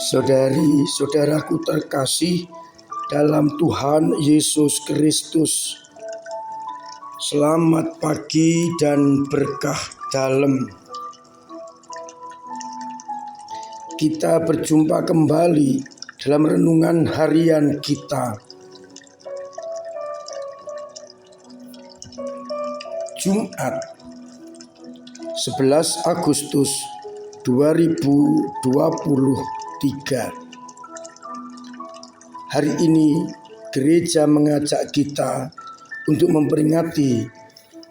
Saudari-saudaraku terkasih dalam Tuhan Yesus Kristus, selamat pagi dan berkah dalam. Kita berjumpa kembali dalam renungan harian kita. Jumat 11 Agustus 2023. Hari ini gereja mengajak kita untuk memperingati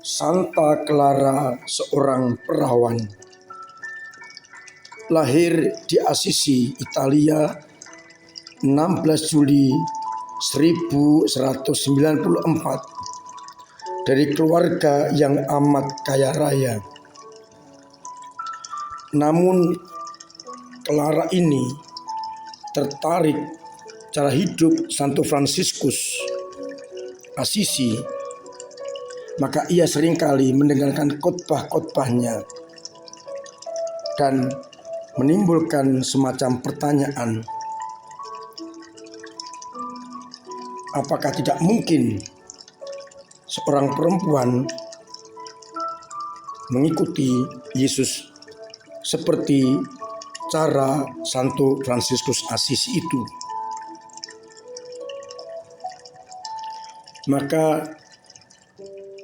Santa Clara, seorang perawan. Lahir di Assisi, Italia, 16 Juli 1194 dari keluarga yang amat kaya raya. Namun Clara ini tertarik cara hidup Santo Fransiskus Assisi, maka ia seringkali mendengarkan khotbah-khotbahnya dan menimbulkan semacam pertanyaan, apakah tidak mungkin seorang perempuan mengikuti Yesus seperti cara Santo Fransiskus Assisi itu. Maka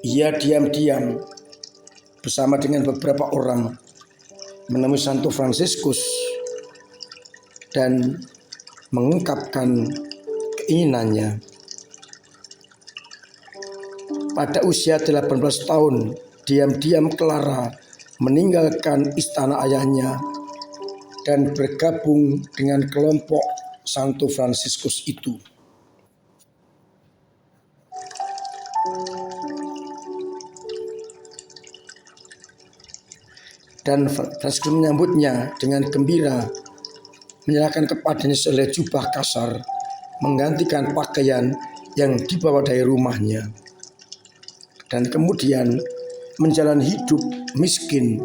ia diam-diam bersama dengan beberapa orang menemui Santo Fransiskus dan mengungkapkan keinginannya. Pada usia 18 tahun, diam-diam Clara meninggalkan istana ayahnya dan bergabung dengan kelompok Santo Fransiskus itu. Dan Fransiskus menyambutnya dengan gembira, menyerahkan kepadanya sehelai jubah kasar, menggantikan pakaian yang dibawa dari rumahnya, dan kemudian menjalani hidup miskin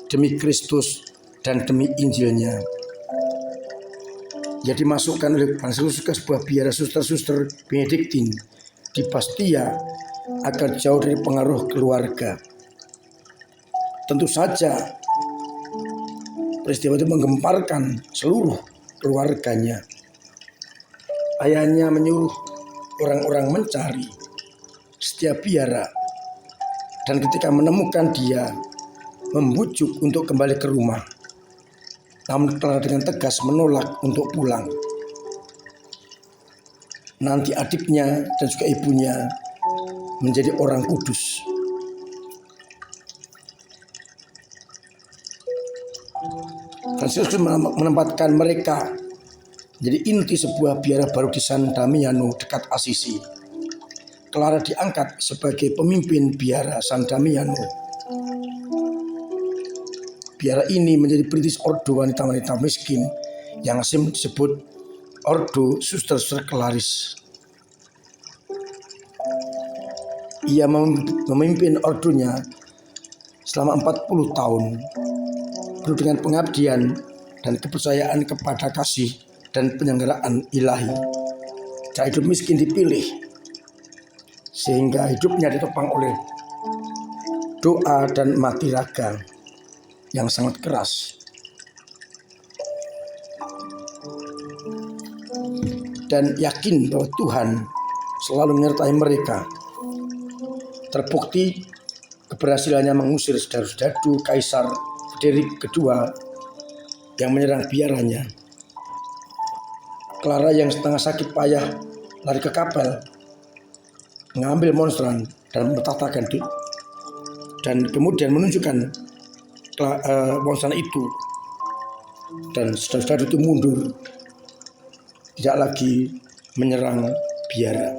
demi Kristus dan demi Injilnya. Ia dimasukkan oleh Fransiskus ke sebuah biara suster-suster Benediktin di Bastia agar jauh dari pengaruh keluarga. Tentu saja peristiwa itu menggemparkan seluruh keluarganya. Ayahnya menyuruh orang-orang mencari setiap biara, dan ketika menemukan dia, membujuk untuk kembali ke rumah. Namun Clara dengan tegas menolak untuk pulang. Nanti adiknya dan juga ibunya menjadi orang kudus. Fransiskus menempatkan mereka jadi inti sebuah biara baru di San Damiano dekat Assisi. Clara diangkat sebagai pemimpin biara San Damiano. Biara ini menjadi perintis ordo wanita-wanita miskin yang disebut Ordo Suster-suster Claris. Ia memimpin ordonya selama 40 tahun, penuh dengan pengabdian dan kepercayaan kepada kasih dan penyelenggaraan ilahi. Cara hidup miskin dipilih, sehingga hidupnya ditopang oleh doa dan mati raga yang sangat keras. Dan yakin bahwa Tuhan selalu menyertai mereka. Terbukti keberhasilannya mengusir saudara-saudara Kaisar Frederick II yang menyerang biaranya. Clara yang setengah sakit payah lari ke kapel, mengambil monstran dan menetapkan dan kemudian menunjukkan monstran itu, dan saudara-saudara itu mundur, tidak lagi menyerang biara.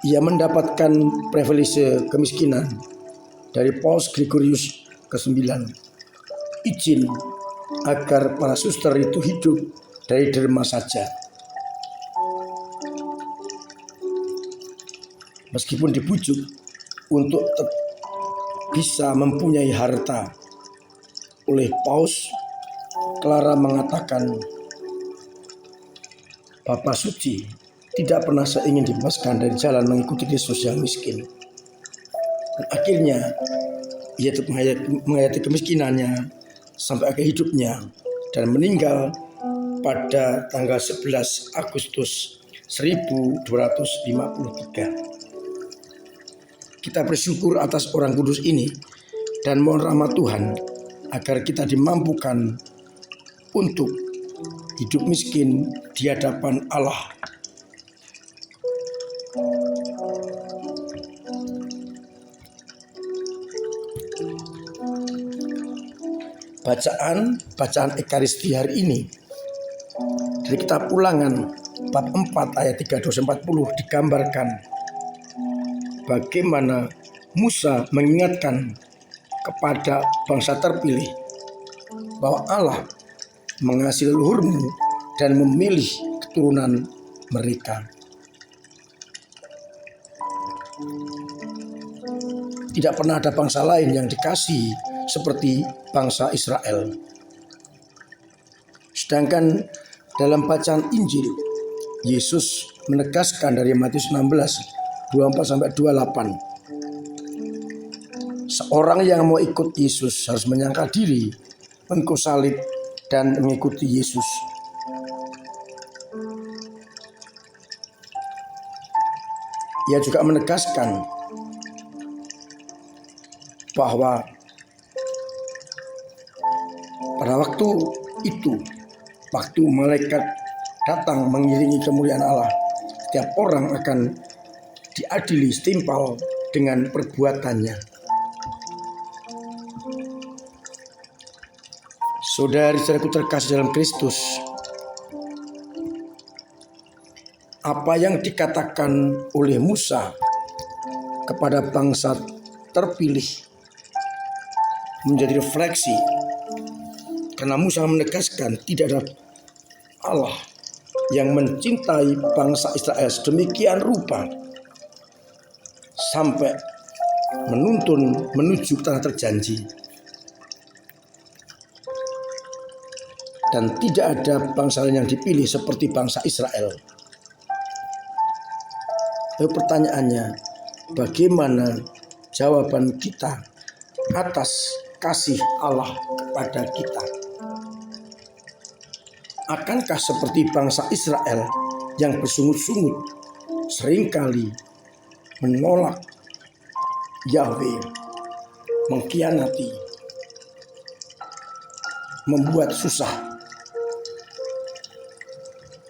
Ia mendapatkan privilege kemiskinan dari Paus Gregorius ke-9, izin agar para suster itu hidup dari derma saja. Meskipun dibujuk untuk bisa mempunyai harta, oleh Paus, Clara mengatakan, Bapa Suci tidak pernah seingin dibebaskan dari jalan mengikuti Kristus yang miskin. Dan akhirnya ia tetap menghayati kemiskinannya sampai akhir hidupnya dan meninggal pada tanggal 11 Agustus 1253. Kita bersyukur atas orang kudus ini dan mohon rahmat Tuhan agar kita dimampukan untuk hidup miskin di hadapan Allah. Bacaan Ekaristi hari ini dari kitab Ulangan bab 4 ayat 3-40 digambarkan bagaimana Musa mengingatkan kepada bangsa terpilih bahwa Allah mengasihi leluhurmu dan memilih keturunan mereka. Tidak pernah ada bangsa lain yang dikasihi seperti bangsa Israel. Sedangkan dalam bacaan Injil, Yesus menegaskan dari Matius 16:24-28. Seorang yang mau ikut Yesus harus menyangkal diri, mengikut salib, dan mengikuti Yesus. Ia juga menegaskan bahwa pada waktu itu, waktu malaikat datang mengiringi kemuliaan Allah, setiap orang akan diadili setimpal dengan perbuatannya. Saudari-saudaraku terkasih dalam Kristus, apa yang dikatakan oleh Musa kepada bangsa terpilih menjadi refleksi, karena Musa menegaskan tidak ada Allah yang mencintai bangsa Israel sedemikian rupa sampai menuntun menuju tanah terjanji. Dan tidak ada bangsa lain yang dipilih seperti bangsa Israel. Lalu pertanyaannya, bagaimana jawaban kita atas kasih Allah kepada kita? Akankah seperti bangsa Israel yang bersungut-sungut seringkali menolak Yahweh, mengkhianati, membuat susah?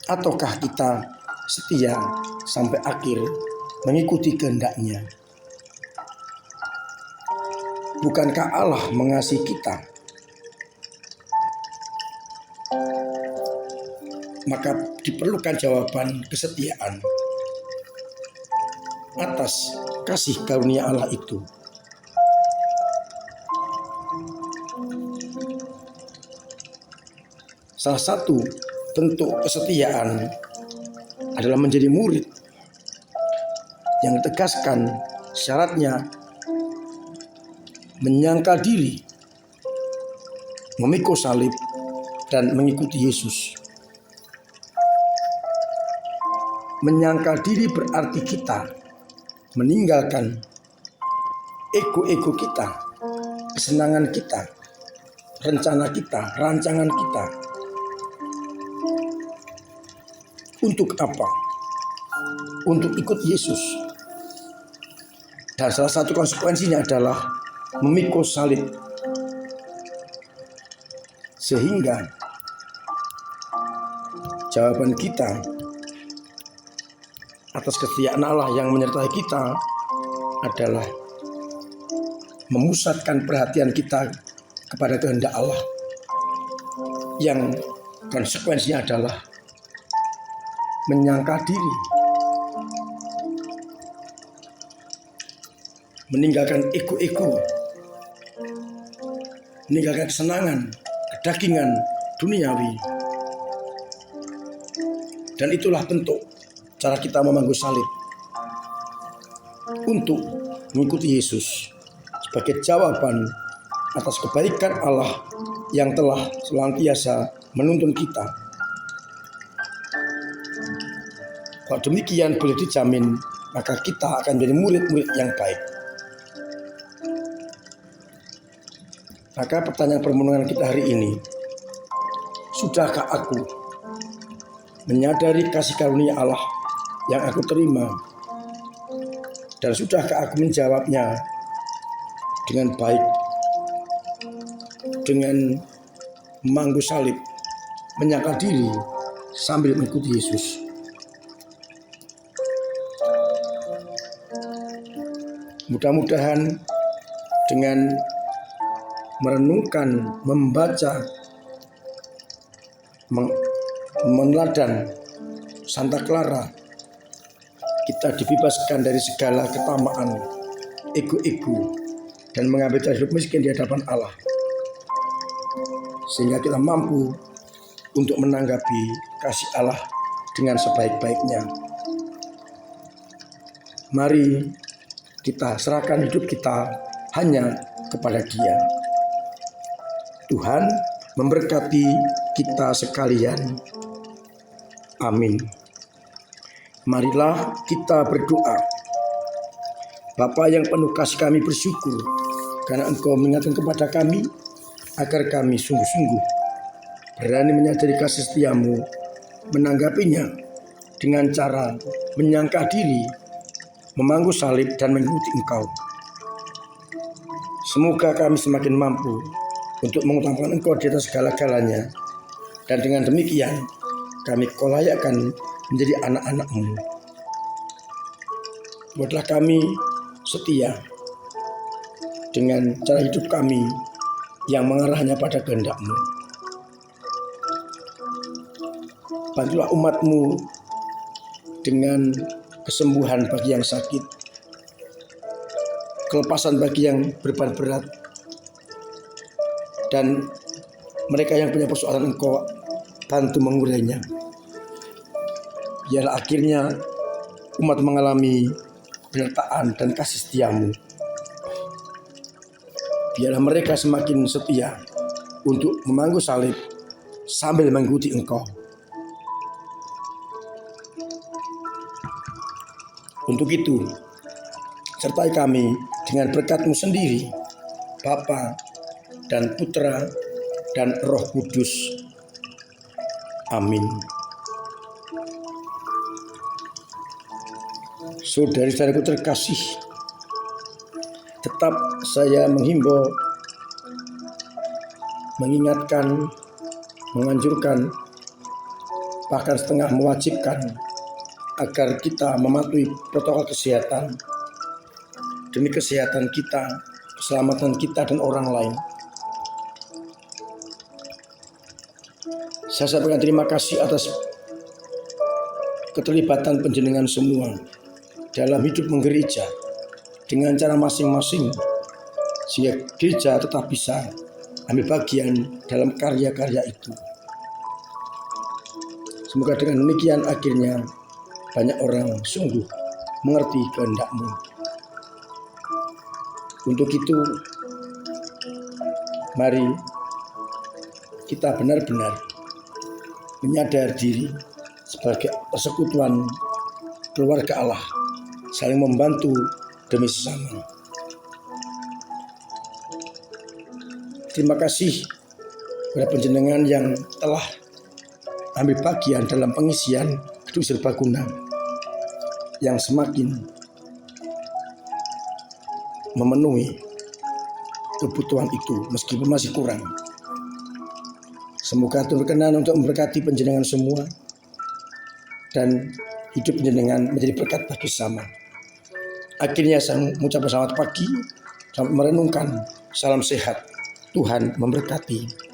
Ataukah kita setia sampai akhir mengikuti kehendak-Nya? Bukankah Allah mengasihi kita? Maka diperlukan jawaban kesetiaan atas kasih karunia Allah itu. Salah satu bentuk kesetiaan adalah menjadi murid yang ditegaskan syaratnya menyangkal diri, memikul salib, dan mengikuti Yesus. Menyangkal diri berarti kita meninggalkan ego-ego kita, kesenangan kita, rencana kita, rancangan kita. Untuk apa? Untuk ikut Yesus. Dan salah satu konsekuensinya adalah memikul salib. Sehingga jawaban kita atas kesetiaan Allah yang menyertai kita adalah memusatkan perhatian kita kepada kehendak Allah, yang konsekuensinya adalah menyangkal diri, meninggalkan ego-ego, meninggalkan kesenangan, kedagingan duniawi. Dan itulah bentuk cara kita memangku salib untuk mengikuti Yesus sebagai jawaban atas kebaikan Allah yang telah senantiasa menuntun kita. Kalau demikian boleh dijamin, maka kita akan menjadi murid-murid yang baik. Maka pertanyaan permohonan kita hari ini, sudahkah aku menyadari kasih karunia Allah yang aku terima, dan sudahkah aku menjawabnya dengan baik, dengan memangku salib, menyangkal diri sambil mengikuti Yesus. Mudah-mudahan dengan merenungkan, membaca, meneladani Santa Clara, kita dibebaskan dari segala ketamaan, ego-ego, dan mengambil hidup miskin di hadapan Allah, sehingga kita mampu untuk menanggapi kasih Allah dengan sebaik-baiknya. Mari kita serahkan hidup kita hanya kepada Dia. Tuhan memberkati kita sekalian. Amin. Marilah kita berdoa. Bapa yang penuh kasih, kami bersyukur karena Engkau mengingatkan kepada kami agar kami sungguh-sungguh berani menyadari kasih setiamu, menanggapinya dengan cara menyangkal diri, memangku salib, dan mengikuti Engkau. Semoga kami semakin mampu untuk mengutamakan Engkau di atas segala-galanya, dan dengan demikian kami Kau layakkan menjadi anak-anak-Mu. Buatlah kami setia dengan cara hidup kami yang mengarahnya pada kehendak-Mu. Bantulah umat-Mu dengan kesembuhan bagi yang sakit, kelepasan bagi yang beban berat, dan mereka yang punya persoalan Engkau bantu mengurainya. Biarlah akhirnya umat mengalami penyertaan dan kasih setiamu. Biarlah mereka semakin setia untuk memangku salib sambil mengikuti Engkau. Untuk itu, sertai kami dengan berkat-Mu sendiri, Bapa dan Putra dan Roh Kudus. Amin. Saudari-saudariku terkasih, tetap saya menghimbau, mengingatkan, menganjurkan, bahkan setengah mewajibkan agar kita mematuhi protokol kesehatan demi kesehatan kita, keselamatan kita dan orang lain. Saya sampaikan terima kasih atas keterlibatan panjenengan semua dalam hidup menggereja dengan cara masing-masing, sehingga gereja tetap bisa ambil bagian dalam karya-karya itu. Semoga dengan demikian akhirnya banyak orang sungguh mengerti kehendak-Mu. Untuk itu, mari kita benar-benar menyadari diri sebagai persekutuan keluarga Allah, saling membantu demi sesama. Terima kasih kepada panjenengan yang telah ambil bagian dalam pengisian hidup serbaguna yang semakin memenuhi kebutuhan itu meskipun masih kurang. Semoga Tuhan berkenan untuk memberkati panjenengan semua dan hidup panjenengan menjadi berkat bagi sesama. Akhirnya saya mengucapkan selamat pagi, selamat merenungkan, salam sehat, Tuhan memberkati.